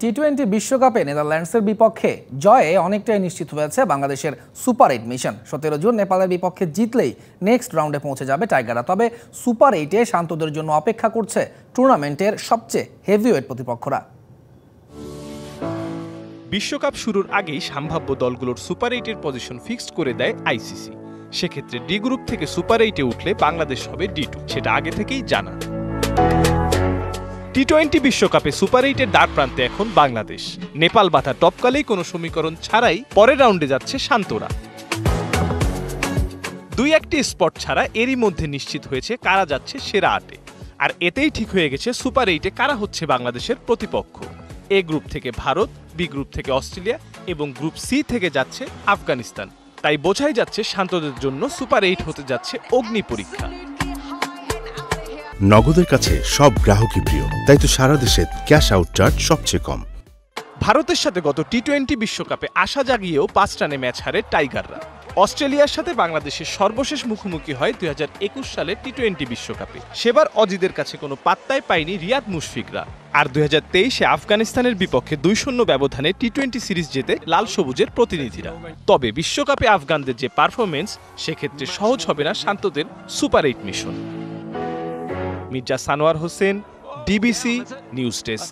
টি-20 বিশ্বকাপে নেদারল্যান্ডসের বিপক্ষে জয়ে অনেকটাই নিশ্চিত হয়েছে বাংলাদেশের সুপার 8 মিশন। 17 জুন নেপালের বিপক্ষে জিতলেই নেক্সট রাউন্ডে পৌঁছে যাবে টাইগাররা। তবে সুপার 8-এ শান্তদের জন্য অপেক্ষা করছে টুর্নামেন্টের সবচেয়ে হেভিওয়েট প্রতিপক্ষরা। বিশ্বকাপ শুরুর আগেই সম্ভাব্য দলগুলোর সুপার 8-এর পজিশন ফিক্সড করে দেয় আইসিসি। সেক্ষেত্রে ডি গ্রুপ থেকে সুপার 8-এ উঠলে বাংলাদেশ হবে ডি2, সেটা আগে থেকেই জানা। টি-20 বিশ্বকাপে সুপার 8-এর দ্বার প্রান্তে এখন বাংলাদেশ। নেপাল বাধা টপকালেই কোনো সমীকরণ ছাড়াই পরের রাউন্ডে যাচ্ছে শান্তরা। 2-1টি স্পট ছাড়া এরই মধ্যে নিশ্চিত হয়েছে কারা যাচ্ছে সেরা 8-এ। আর এতেই ঠিক হয়ে গেছে সুপার 8-এ কারা হচ্ছে বাংলাদেশের প্রতিপক্ষ। এ গ্রুপ থেকে ভারত, বি গ্রুপ থেকে অস্ট্রেলিয়া এবং গ্রুপ সি থেকে যাচ্ছে আফগানিস্তান। তাই বোঝাই যাচ্ছে শান্তদের জন্য সুপার 8 হতে যাচ্ছে অগ্নি পরীক্ষা। নগদের কাছে সব গ্রাহকই প্রিয়, তাই তো সারা দেশে ক্যাশ আউট চার্জ সবচেয়ে কম। ভারতের সাথে গত টি-20 বিশ্বকাপে আশা জাগিয়েও 5 রানে ম্যাচ হারে টাইগাররা। অস্ট্রেলিয়ার সাথে বাংলাদেশের সর্বশেষ মুখোমুখি হয় 2021 সালের টি-20 বিশ্বকাপে। সেবার অজিদের কাছে কোনো পাত্তাই পায়নি রিয়াদ মুশফিকরা। আর 2023-এ আফগানিস্তানের বিপক্ষে 2-0 ব্যবধানে টি-20 সিরিজ জেতে লাল সবুজের প্রতিনিধিরা। তবে বিশ্বকাপে আফগানদের যে পারফরমেন্স, সেক্ষেত্রে সহজ হবে না শান্তদের super 8 mission. Mirza Sanowar Hossain, DBC news desk.